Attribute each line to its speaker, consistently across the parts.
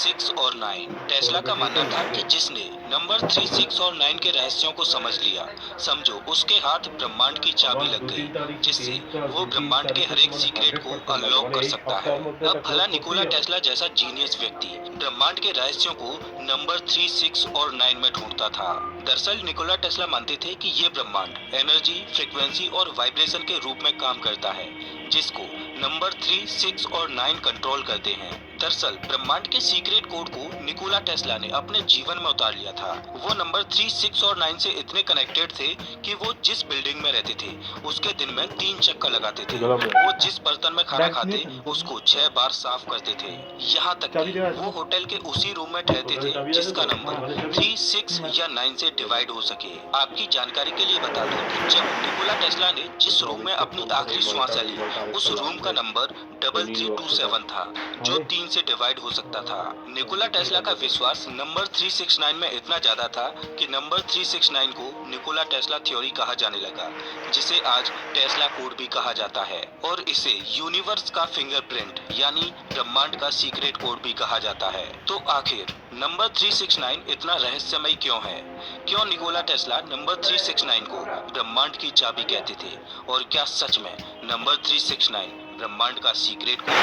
Speaker 1: 6 और 9। टेस्ला का मानना था कि जिसने नंबर 3, 6 और 9 के रहस्यों को समझ लिया, समझो उसके हाथ ब्रह्मांड की चाबी लग गई, जिससे वो ब्रह्मांड के हर एक सीक्रेट को अनलॉक कर सकता है। अब भला निकोला टेस्ला जैसा जीनियस व्यक्ति ब्रह्मांड के रहस्यों को नंबर 3, 6 और 9 में ढूंढता था। दरअसल निकोला टेस्ला मानते थे कि ये ब्रह्मांड एनर्जी, फ्रीक्वेंसी और वाइब्रेशन के रूप में काम करता है, जिसको नंबर 3, 6 और 9 कंट्रोल करते हैं। दरअसल ब्रह्मांड के सीक्रेट कोड को निकोला टेस्ला ने अपने जीवन में उतार लिया था। वो नंबर 3, 6 और 9 से इतने कनेक्टेड थे कि वो जिस बिल्डिंग में रहते थे उसके दिन में 3 चक्कर लगाते थे। वो जिस बर्तन में खाना खाते उसको 6 बार साफ करते थे। यहाँ तक कि वो होटल के उसी रूम में ठहरते थे जिसका नंबर 3, 6 या 9 से डिवाइड हो सके। आपकी जानकारी के लिए बता दूं कि जब निकोला टेस्ला ने जिस रूम में अपनी आखिरी श्वास ली, उस रूम का नंबर 3327 था, जो 3 से डिवाइड हो सकता था। निकोला टेस्ला का विश्वास नंबर 369 में इतना ज्यादा था कि नंबर 369 को निकोला टेस्ला थ्योरी कहा जाने लगा, जिसे आज टेस्ला कोड भी कहा जाता है, और इसे यूनिवर्स का फिंगरप्रिंट यानी ब्रह्मांड का सीक्रेट कोड भी कहा जाता है। तो आखिर नंबर 369 इतना रहस्यमय क्यों है? क्यों निकोला टेस्ला नंबर 369 को ब्रह्मांड की चाबी कहते थे? और क्या सच में नंबर 369 ब्रह्मांड का सीक्रेट कोड है?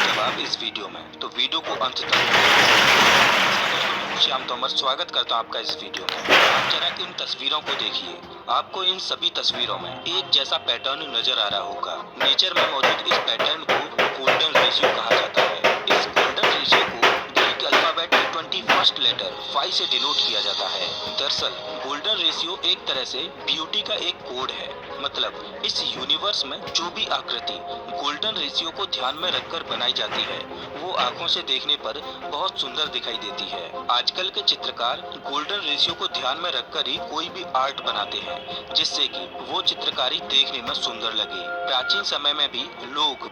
Speaker 1: जवाब इस वीडियो में, तो वीडियो को अंत तक। श्याम तोमर स्वागत करता हूँ आपका इस वीडियो में। आप जरा इन तस्वीरों को देखिए। आपको इन सभी तस्वीरों में एक जैसा पैटर्न नजर आ रहा होगा। नेचर में मौजूद इस पैटर्न को गोल्डन रेशियो कहा जाता है। इस गोल्डन रेशियो को ग्रीक अल्फाबेट के 21st लेटर 5 से डिनोट किया जाता है। दरअसल गोल्डन रेशियो एक तरह से ब्यूटी का एक कोड है। मतलब इस यूनिवर्स में जो भी आकृति गोल्डन रेशियो को ध्यान में रखकर बनाई जाती है, वो आंखों से देखने पर बहुत सुंदर दिखाई देती है। आजकल के चित्रकार गोल्डन रेशियो को ध्यान में रखकर ही कोई भी आर्ट बनाते हैं, जिससे कि वो चित्रकारी देखने में सुंदर लगे। प्राचीन समय में भी लोग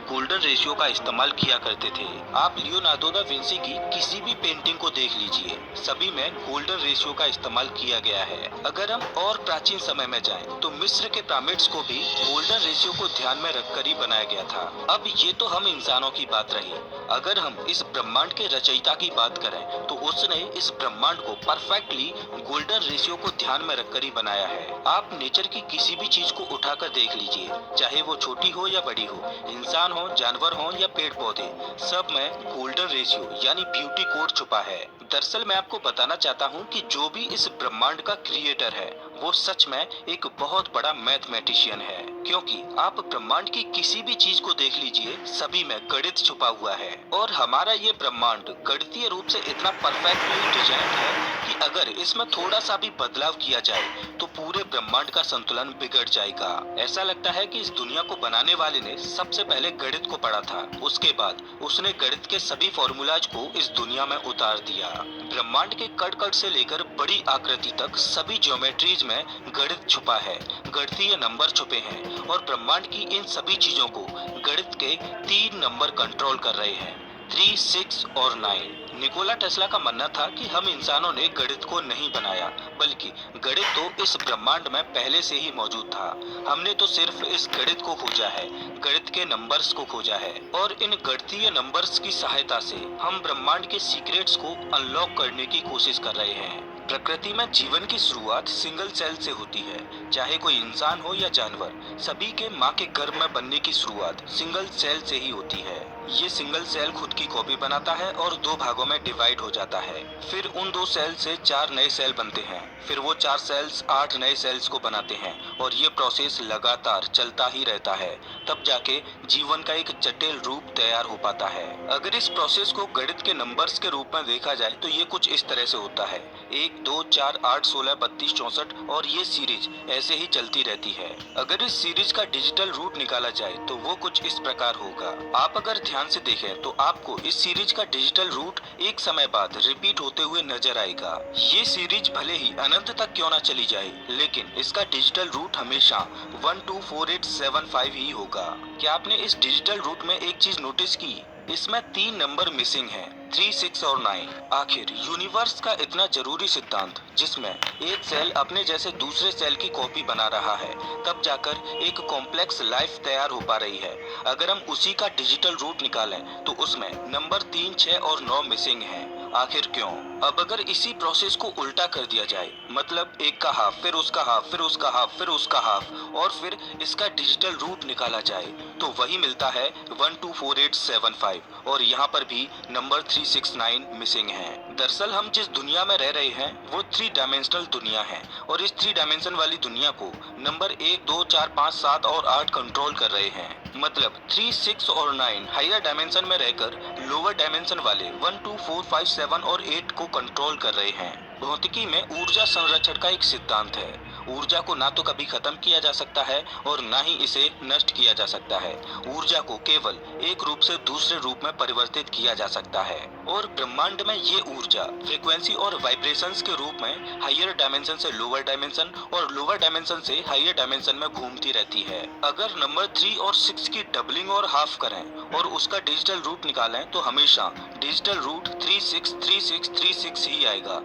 Speaker 1: गोल्डन रेशियो का इस्तेमाल किया करते थे। आप लियोनार्डो दा विंसी की किसी भी पेंटिंग को देख लीजिए, सभी में गोल्डन रेशियो का इस्तेमाल किया गया है। अगर हम और प्राचीन समय में जाएं, तो मिस्र के पिरामिड्स को भी गोल्डन रेशियो को ध्यान में रखकर ही बनाया गया था। अब ये तो हम इंसानों की बात रही, अगर हम इस ब्रह्मांड के रचयिता की बात करें, तो उसने इस ब्रह्मांड को परफेक्टली गोल्डन रेशियो को ध्यान में रखकर ही बनाया है। आप नेचर की किसी भी चीज को उठाकर देख लीजिए, चाहे वो छोटी हो या बड़ी हो, इंसान हो, जानवर हो या पेड़ पौधे, सब में गोल्डन रेशियो यानी ब्यूटी कोड छुपा है। दरअसल मैं आपको बताना चाहता हूँ कि जो भी इस ब्रह्मांड का क्रिएटर है, वो सच में एक बहुत बड़ा मैथमेटिशियन है, क्योंकि आप ब्रह्मांड की किसी भी चीज को देख लीजिए, सभी में गणित छुपा हुआ है। और हमारा ये ब्रह्मांड गणितीय रूप से इतना परफेक्टली डिजाइन है कि अगर इसमें थोड़ा सा भी बदलाव किया जाए, तो पूरे ब्रह्मांड का संतुलन बिगड़ जाएगा। ऐसा लगता है कि इस दुनिया को बनाने वाले ने सबसे पहले गणित को पढ़ा था, उसके बाद उसने गणित के सभी फॉर्मूलाज को इस दुनिया में उतार दिया। ब्रह्मांड के कण कण से लेकर बड़ी आकृति तक सभी ज्योमेट्रीज में गणित छुपा है, गणितीय नंबर छुपे हैं, और ब्रह्मांड की इन सभी चीजों को गणित के 3 नंबर कंट्रोल कर रहे हैं, 3, 6 और 9। निकोला टेस्ला का मानना था कि हम इंसानों ने गणित को नहीं बनाया, बल्कि गणित तो इस ब्रह्मांड में पहले से ही मौजूद था। हमने तो सिर्फ इस गणित को खोजा है, गणित के नंबर्स को खोजा है, और इन गणितीय नंबर्स की सहायता से हम ब्रह्मांड के सीक्रेट्स को अनलॉक करने की कोशिश कर रहे हैं। प्रकृति में जीवन की शुरुआत सिंगल सेल से होती है, चाहे कोई इंसान हो या जानवर, सभी के माँ के गर्भ में बनने की शुरुआत सिंगल सेल से ही होती है। ये सिंगल सेल खुद की कॉपी बनाता है और 2 भागों में डिवाइड हो जाता है। फिर उन 2 सेल से 4 नए सेल बनते हैं, फिर वो 4 सेल्स 8 नए सेल्स को बनाते हैं, और ये प्रोसेस लगातार चलता ही रहता है। तब जाके जीवन का एक जटिल रूप तैयार हो पाता है। अगर इस प्रोसेस को गणित के नंबर्स के रूप में देखा जाए, तो ये कुछ इस तरह से होता है, 1, 2, 4, 8, 16, 32, 64, और ये सीरीज ऐसे ही चलती रहती है। अगर इस सीरीज का डिजिटल रूट निकाला जाए, तो वो कुछ इस प्रकार होगा। आप अगर ध्यान से देखें, तो आपको इस सीरीज का डिजिटल रूट एक समय बाद रिपीट होते हुए नजर आएगा। ये सीरीज भले ही अनंत तक क्यों ना चली जाए, लेकिन इसका डिजिटल रूट हमेशा 124875 ही होगा। क्या आपने इस डिजिटल रूट में एक चीज नोटिस की? इसमें 3 नंबर मिसिंग हैं, 3, 6 और 9। आखिर यूनिवर्स का इतना जरूरी सिद्धांत जिसमें एक सेल अपने जैसे दूसरे सेल की कॉपी बना रहा है, तब जाकर एक कॉम्प्लेक्स लाइफ तैयार हो पा रही है। अगर हम उसी का डिजिटल रूट निकालें तो उसमें नंबर 3, 6 और 9 मिसिंग हैं। आखिर क्यों? अब अगर इसी प्रोसेस को उल्टा कर दिया जाए, मतलब एक का हाफ, फिर उसका हाफ, फिर उसका हाफ, फिर उसका हाफ, और फिर इसका डिजिटल रूट निकाला जाए, तो वही मिलता है 124875। और यहाँ पर भी नंबर 369 मिसिंग है। दरअसल हम जिस दुनिया में रह रहे हैं वो 3 डायमेंशनल दुनिया है, और इस 3 डायमेंशन वाली दुनिया को नंबर 1, 2, 4, 5, 7 और 8 कंट्रोल कर रहे हैं। मतलब 3, 6 और 9 हायर डायमेंशन में रहकर लोअर डायमेंशन वाले 1, 2, 4, 5, 7 और 8 को कंट्रोल कर रहे हैं। भौतिकी में ऊर्जा संरक्षण का एक सिद्धांत है। ऊर्जा को ना तो कभी खत्म किया जा सकता है और ना ही इसे नष्ट किया जा सकता है। ऊर्जा को केवल एक रूप से दूसरे रूप में परिवर्तित किया जा सकता है, और ब्रह्मांड में ये ऊर्जा फ्रीक्वेंसी और वाइब्रेशंस के रूप में हायर डायमेंशन से लोअर डायमेंशन और लोअर डायमेंशन से हायर डायमेंशन में घूमती रहती है। अगर नंबर 3 और 6 की डबलिंग और हाफ करें और उसका डिजिटल रूट निकालें तो हमेशा डिजिटल रूट 363636 ही आएगा।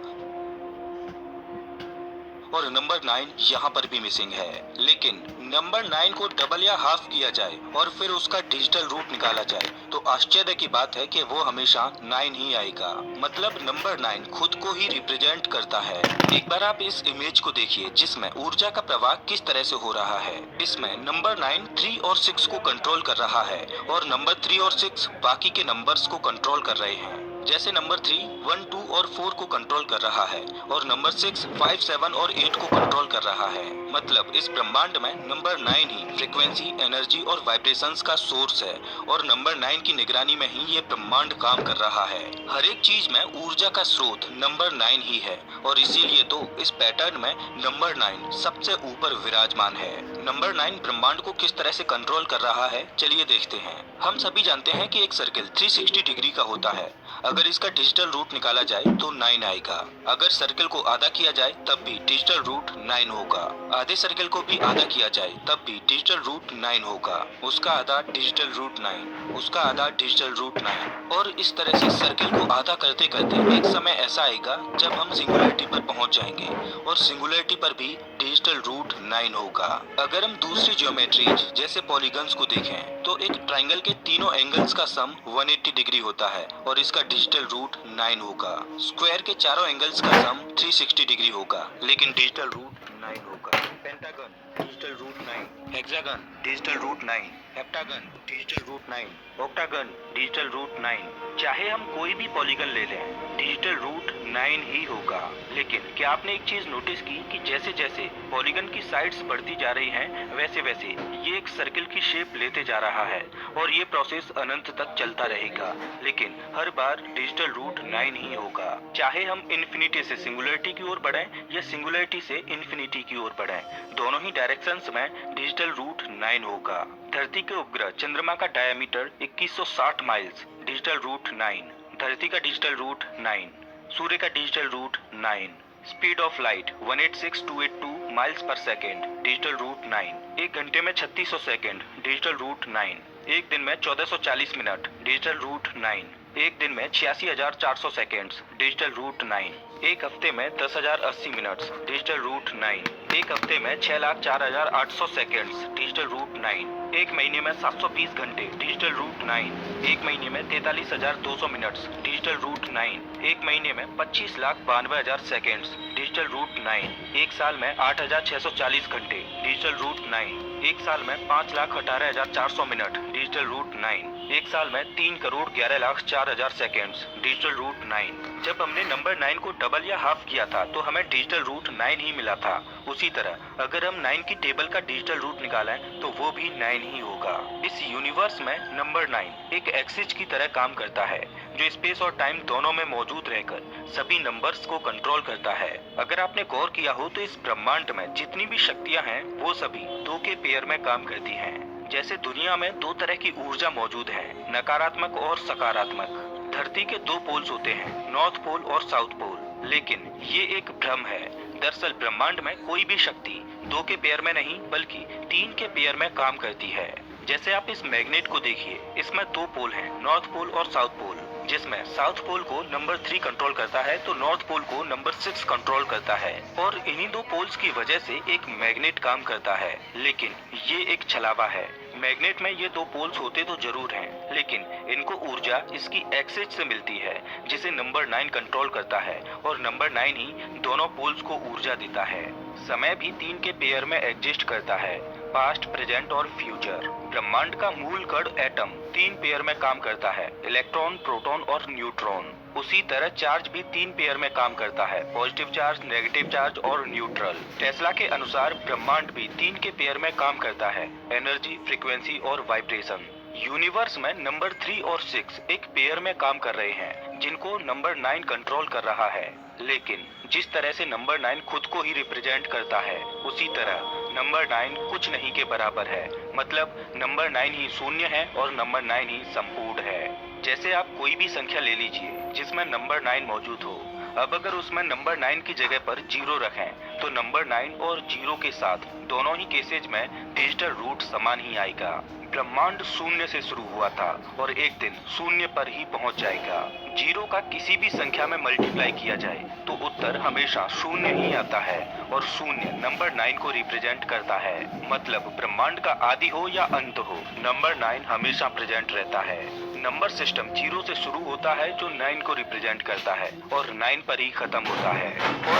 Speaker 1: और नंबर 9 यहाँ पर भी मिसिंग है। लेकिन नंबर 9 को डबल या हाफ किया जाए और फिर उसका डिजिटल रूट निकाला जाए तो आश्चर्य की बात है कि वो हमेशा 9 ही आएगा। मतलब नंबर 9 खुद को ही रिप्रेजेंट करता है। एक बार आप इस इमेज को देखिए जिसमें ऊर्जा का प्रवाह किस तरह से हो रहा है। इसमें नंबर 9 3 और 6 को कंट्रोल कर रहा है और नंबर 3 और 6 बाकी के नंबर्स को कंट्रोल कर रहे हैं। जैसे नंबर 3 1, 2 और 4 को कंट्रोल कर रहा है और नंबर 6 5, 7 और 8 को कंट्रोल कर रहा है। मतलब इस ब्रह्मांड में नंबर 9 ही फ्रीक्वेंसी, एनर्जी और वाइब्रेशंस का सोर्स है, और नंबर 9 की निगरानी में ही ये ब्रह्मांड काम कर रहा है। हर एक चीज में ऊर्जा का स्रोत नंबर 9 ही है, और इसीलिए तो इस पैटर्न में नंबर 9 सबसे ऊपर विराजमान है। नंबर 9 ब्रह्मांड को किस तरह से कंट्रोल कर रहा है, चलिए देखते हैं। हम सभी जानते हैं कि एक सर्किल 360 डिग्री का होता है। अगर इसका डिजिटल रूट निकाला जाए तो 9 आएगा। अगर सर्किल को आधा किया जाए तब भी डिजिटल रूट 9 होगा। आधे सर्किल को भी आधा किया जाए तब भी डिजिटल रूट 9 होगा। उसका आधा डिजिटल रूट 9, उसका आधा डिजिटल रूट 9, और इस तरह से सर्किल को आधा करते करते एक समय ऐसा आएगा जब हम सिंगुलरिटी पर पहुंच जाएंगे, और सिंगुलरिटी पर भी डिजिटल रूट 9 होगा। अगर हम दूसरी ज्योमेट्रीज जैसे पॉलीगन्स को देखें तो एक ट्राइंगल के तीनों एंगल्स का सम 180 डिग्री होता है और इसका डिजिटल रूट 9 होगा। स्क्वायर के चारों एंगल्स का सम 360 डिग्री होगा, लेकिन डिजिटल रूट 9 होगा। Pentagon digital root 9, hexagon digital root 9, heptagon digital root 9, octagon digital root 9। चाहे हम कोई भी पॉलीगन ले लें, डिजिटल रूट 9 ही होगा। लेकिन क्या आपने एक चीज नोटिस की कि जैसे जैसे पॉलीगन की साइड्स बढ़ती जा रही हैं, वैसे वैसे ये एक सर्किल की शेप लेते जा रहा है, और ये प्रोसेस अनंत तक चलता रहेगा। लेकिन हर बार डिजिटल रूट 9 ही होगा। चाहे हम इन्फिनिटी से सिंगुलरिटी की ओर बढ़ें या सिंगुलरिटी से इन्फिनिटी की ओर बढ़ें, दोनों ही डायरेक्शंस में डिजिटल रूट 9 होगा। धरती के उपग्रह चंद्रमा का डायमीटर 2160 माइल्स, डिजिटल रूट 9। धरती का डिजिटल रूट 9, सूर्य का digital root 9। Speed of light 186282 miles per second, digital root 9। एक घंटे में 3600 सेकेंड, डिजिटल रूट 9। एक दिन में 1440 मिनट, डिजिटल रूट 9। एक दिन में 86,400 सेकेंड्स, डिजिटल रूट 9। एक हफ्ते में 10,080 मिनट्स, डिजिटल रूट 9। एक हफ्ते में 6,04,800 सेकेंड्स, डिजिटल रूट 9। एक महीने में 720 घंटे, डिजिटल रूट 9। एक महीने में 43,200 मिनट्स, डिजिटल रूट 9। एक महीने में 25,92,000 सेकेंड्स, डिजिटल रूट 9। एक साल में 8,640 घंटे, डिजिटल रूट 9। एक साल में 5,18,400 मिनट, डिजिटल रूट 9। एक साल में 3,11,04,000 सेकेंड्स, डिजिटल रूट 9। जब हमने नंबर 9 को डबल या हाफ किया था तो हमें डिजिटल रूट 9 ही मिला था। उसी तरह अगर हम 9 की टेबल का डिजिटल रूट निकालें तो वो भी 9 ही होगा। इस यूनिवर्स में नंबर 9 एक एक्सिस की तरह काम करता है, जो स्पेस और टाइम दोनों में मौजूद रहकर सभी नंबर्स को कंट्रोल करता है। अगर आपने गौर किया हो तो इस ब्रह्मांड में जितनी भी शक्तियां हैं वो सभी 2 के पेयर में काम करती हैं। जैसे दुनिया में 2 तरह की ऊर्जा मौजूद है, नकारात्मक और सकारात्मक। धरती के 2 पोल्स होते हैं, नॉर्थ पोल और साउथ पोल। लेकिन ये एक भ्रम है। दरअसल ब्रह्मांड में कोई भी शक्ति 2 के पेयर में नहीं बल्कि 3 के पेयर में काम करती है। जैसे आप इस मैग्नेट को देखिए, इसमें दो पोल हैं, नॉर्थ पोल और साउथ पोल, जिसमें साउथ पोल को नंबर 3 कंट्रोल करता है तो नॉर्थ पोल को नंबर 6 कंट्रोल करता है। और इन्हीं दो पोल्स की वजह से एक मैग्नेट काम करता है, लेकिन ये एक छलावा है। मैग्नेट में ये दो पोल्स होते तो जरूर हैं, लेकिन इनको ऊर्जा इसकी एक्सिस से मिलती है, जिसे नंबर 9 कंट्रोल करता है, और नंबर 9 ही दोनों पोल्स को ऊर्जा देता है। समय भी 3 के पेयर में एग्जिस्ट करता है, पास्ट, प्रेजेंट और फ्यूचर। ब्रह्मांड का मूल कण एटम 3 पेयर में काम करता है, इलेक्ट्रॉन, प्रोटॉन और न्यूट्रॉन। उसी तरह चार्ज भी 3 पेयर में काम करता है, पॉजिटिव चार्ज, नेगेटिव चार्ज और न्यूट्रल। टेस्ला के अनुसार ब्रह्मांड भी 3 के पेयर में काम करता है, एनर्जी, फ्रीक्वेंसी और वाइब्रेशन। यूनिवर्स में नंबर 3 और 6 एक पेयर में काम कर रहे हैं, जिनको नंबर 9 कंट्रोल कर रहा है। लेकिन जिस तरह से नंबर 9 खुद को ही रिप्रेजेंट करता है, उसी तरह नंबर 9 कुछ नहीं के बराबर है। मतलब नंबर 9 ही शून्य है और नंबर 9 ही संपूर्ण है। जैसे आप कोई भी संख्या ले लीजिए जिसमें नंबर 9 मौजूद हो। अब अगर उसमें नंबर 9 की जगह पर 0 रखें, तो नंबर 9 और 0 के साथ दोनों ही केसेज में डिजिटल रूट समान ही आएगा। ब्रह्मांड शून्य से शुरू हुआ था और एक दिन शून्य पर ही पहुंच जाएगा। 0 का किसी भी संख्या में मल्टीप्लाई किया जाए तो उत्तर हमेशा शून्य ही आता है, और शून्य नंबर 9 को रिप्रेजेंट करता है। मतलब ब्रह्मांड का आदि हो या अंत हो, नंबर 9 हमेशा प्रेजेंट रहता है। नंबर सिस्टम 0 से शुरू होता है, जो 9 को रिप्रेजेंट करता है, और 9 पर ही खत्म होता है। और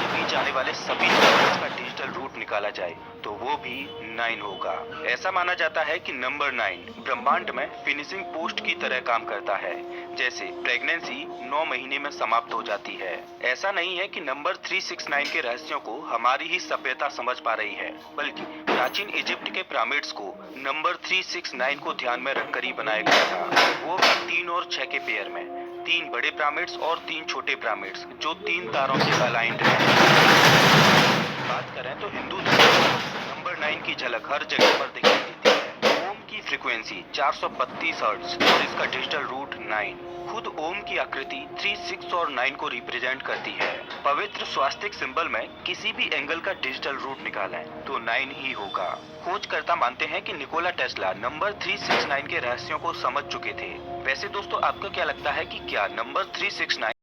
Speaker 1: बीच आने वाले सभी नंबर्स का डिजिटल रूट निकाला जाए तो वो भी 9 होगा। ऐसा माना जाता है कि नंबर 9 ब्रह्मांड में फिनिशिंग पोस्ट की तरह काम करता है। जैसे प्रेगनेंसी 9 महीने में समाप्त हो जाती है। ऐसा नहीं है कि नंबर 369 के रहस्यों को हमारी ही सभ्यता समझ पा रही है, बल्कि प्राचीन इजिप्ट के पिरामिड्स को नंबर 369 को ध्यान में रखकर ही बनाया गया था। वो भी 3 और 6 के पेयर में, 3 बड़े पिरामिड्स और 3 छोटे पिरामिड्स, जो 3 तारों से अलाइंड हैं। बात करें तो हिंदू धर्म में नंबर 9 की झलक हर जगह पर दिखाई देती है। ओम की फ्रीक्वेंसी 432 हर्ट्ज और इसका डिजिटल रूट 9। खुद ओम की आकृति 3, 6 और 9 को रिप्रेजेंट करती है। पवित्र स्वास्तिक सिंबल में किसी भी एंगल का डिजिटल रूट निकालें तो 9 ही होगा। खोजकर्ता मानते हैं कि निकोला टेस्ला नंबर 369 के रहस्यों को समझ चुके थे। वैसे दोस्तों, आपको क्या लगता है कि क्या नंबर 369